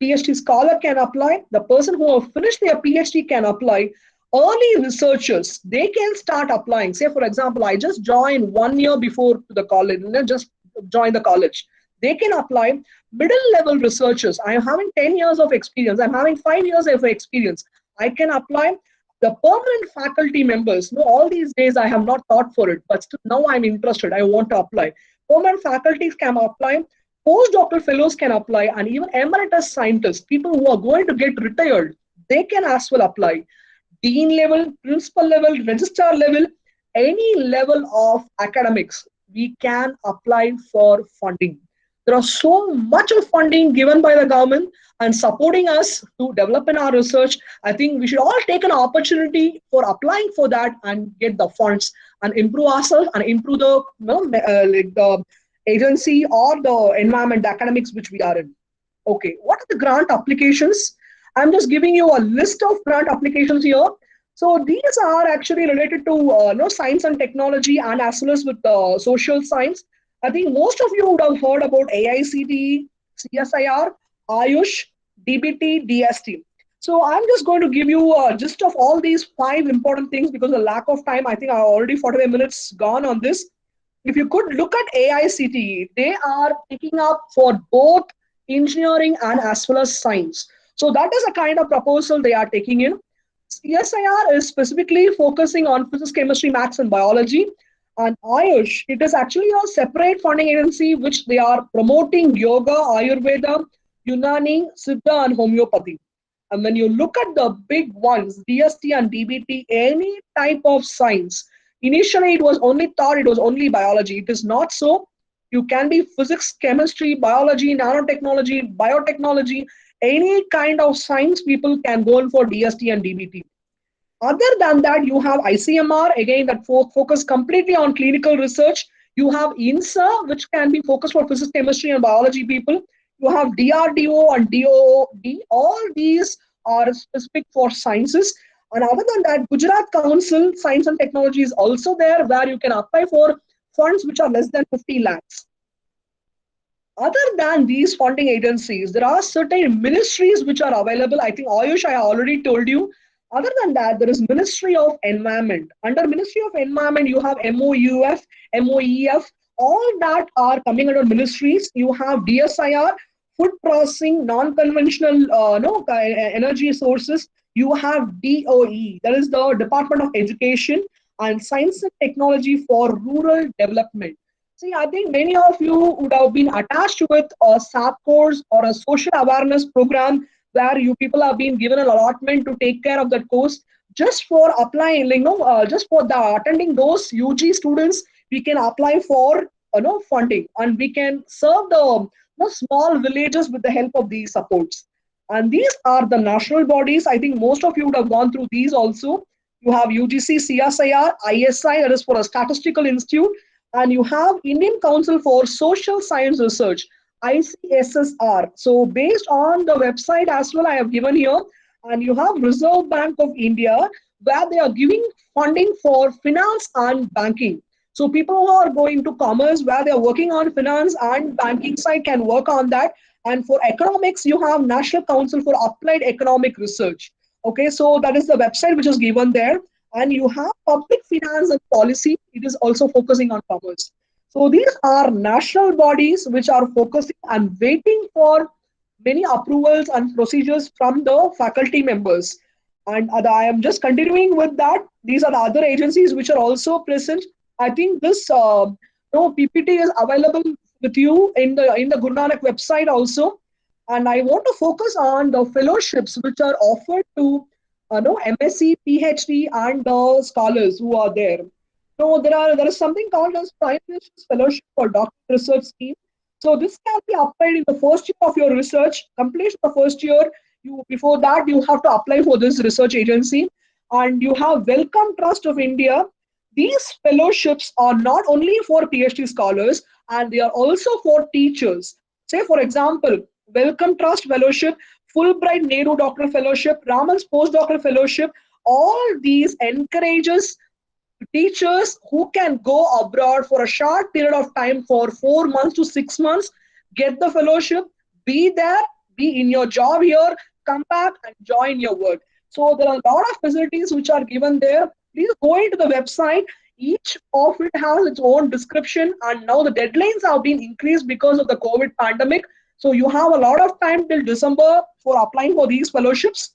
PhD scholar can apply. The person who have finished their PhD can apply. Early researchers, they can start applying. Say, for example, I just joined 1 year before the college, just joined the college. They can apply. Middle level researchers, I am having 10 years of experience. I'm having 5 years of experience. I can apply. The permanent faculty members, all these days I have not thought for it, but still now I'm interested. I want to apply. Permanent faculties can apply. Postdoctoral fellows can apply, and even emeritus scientists, people who are going to get retired, they can as well apply. Dean level, principal level, registrar level, any level of academics, we can apply for funding. There are so much of funding given by the government and supporting us to develop in our research. I think we should all take an opportunity for applying for that and get the funds and improve ourselves and improve the agency or the environment, the academics which we are in. Okay, what are the grant applications? I'm just giving you a list of grant applications here. So these are actually related to science and technology and as well as with social science. I think most of you would have heard about AICTE, CSIR, Ayush, DBT, DST. So I'm just going to give you a gist of all these 5 important things because of lack of time. I think I already 45 minutes gone on this. If you could look at AICTE, they are picking up for both engineering and as well as science. So that is a kind of proposal they are taking in. CSIR is specifically focusing on physics, chemistry, maths, and biology. And Ayush, it is actually a separate funding agency which they are promoting yoga, Ayurveda, Unani, Siddha, and homeopathy. And when you look at the big ones, DST and DBT, any type of science, initially it was only thought it was only biology. It is not so. You can be physics, chemistry, biology, nanotechnology, biotechnology, any kind of science people can go in for DST and DBT. Other than that, you have ICMR, again, that focus completely on clinical research. You have INSA, which can be focused for physics, chemistry, and biology people. You have DRDO and DOOD. All these are specific for sciences. And other than that, Gujarat Council, Science and Technology is also there where you can apply for funds which are less than 50 lakhs. Other than these funding agencies, there are certain ministries which are available. I think Ayush, I already told you. Other than that, there is Ministry of Environment. Under Ministry of Environment, you have MOUF, MOEF, all that are coming under ministries. You have DSIR, food processing, non-conventional energy sources. You have DOE, that is the Department of Education and Science and Technology for Rural Development. See, I think many of you would have been attached with a SAP course or a social awareness program where you people have been given an allotment to take care of that course. Just for applying, just for the attending those UG students, we can apply for funding and we can serve the small villages with the help of these supports. And these are the national bodies. I think most of you would have gone through these also. You have UGC, CSIR, ISI, that is for a statistical institute. And you have Indian Council for Social Science Research, ICSSR. So based on the website as well, I have given here, and you have Reserve Bank of India, where they are giving funding for finance and banking. So people who are going to commerce, where they are working on finance and banking side can work on that. And for economics, you have National Council for Applied Economic Research. Okay, so that is the website which is given there. And you have public finance and policy. It is also focusing on commerce. So these are national bodies which are focusing and waiting for many approvals and procedures from the faculty members. And I am just continuing with that. These are the other agencies which are also present. I think this PPT is available with you in the Guru Nanak website also. And I want to focus on the fellowships which are offered to MSc, PhD, and the scholars who are there. So there is something called as Prime Minister's Fellowship for Doctoral Research Scheme. So this can be applied in the first year of your research. Complete the first year. Before that, you have to apply for this research agency. And you have Wellcome Trust of India. These fellowships are not only for PhD scholars, and they are also for teachers. Say, for example, Wellcome Trust Fellowship, Fulbright Nehru Doctoral Fellowship, Raman's Postdoctoral Fellowship, all these encourages teachers who can go abroad for a short period of time for 4 months to 6 months, get the fellowship, be there, be in your job here, come back and join your work. So there are a lot of facilities which are given there. Please go into the website. Each of it has its own description, and now the deadlines have been increased because of the COVID pandemic. So you have a lot of time till December for applying for these fellowships.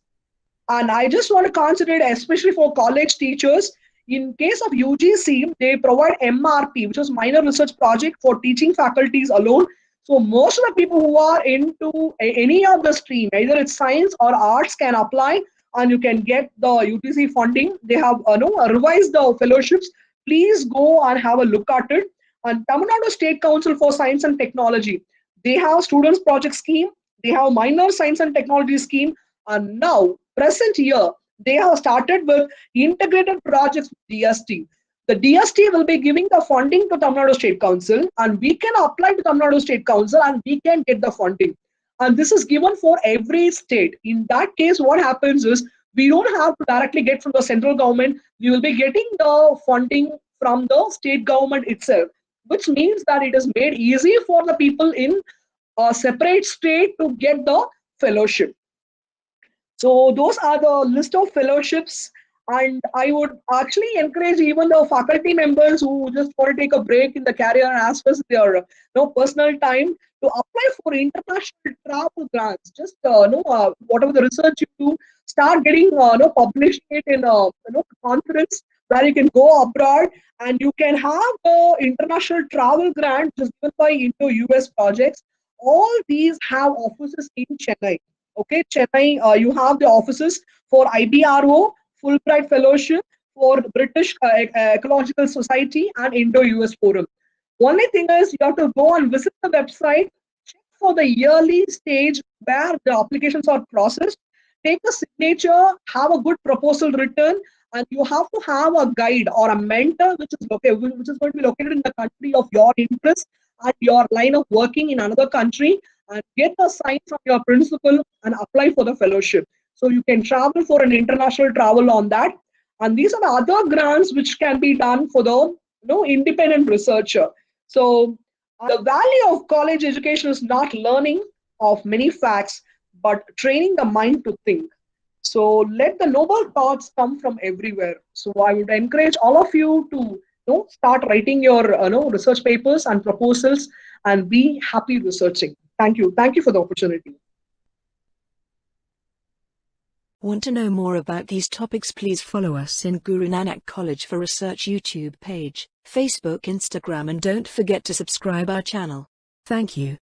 And I just want to concentrate, especially for college teachers. In case of UGC, they provide MRP, which is minor research project for teaching faculties alone. So most of the people who are into any of the stream, either it's science or arts, can apply and you can get the UGC funding. They have revised the fellowships. Please go and have a look at it. And Tamil Nadu State Council for Science and Technology, they have students project scheme, they have minor science and technology scheme, and now present year they have started with integrated projects with DST. The DST will be giving the funding to Tamil Nadu State Council, and we can apply to Tamil Nadu State Council and we can get the funding. And this is given for every state. In that case, what happens is we don't have to directly get from the central government. We will be getting the funding from the state government itself, which means that it is made easy for the people in a separate state to get the fellowship. So those are the list of fellowships, and I would actually encourage even the faculty members who just want to take a break in the career and as well as their personal time to apply for international travel grants. Just whatever the research you do, start getting publishing it in conference where you can go abroad and you can have the international travel grant just given by Indo-US projects. All these have offices in Chennai. Okay, Chennai, you have the offices for IBRO, Fulbright Fellowship, for British Ecological Society and Indo-US Forum. Only thing is you have to go and visit the website, check for the yearly stage where the applications are processed, take a signature, have a good proposal written, and you have to have a guide or a mentor which is going to be located in the country of your interest and your line of working in another country, and get the sign from your principal and apply for the fellowship. So you can travel for an international travel on that. And these are the other grants which can be done for the independent researcher. So the value of college education is not learning of many facts, but training the mind to think. So let the noble thoughts come from everywhere. So I would encourage all of you to start writing your research papers and proposals and be happy researching. Thank you. Thank you for the opportunity. Want to know more about these topics? Please follow us in Guru Nanak College for Research YouTube page, Facebook, Instagram, and don't forget to subscribe our channel. Thank you.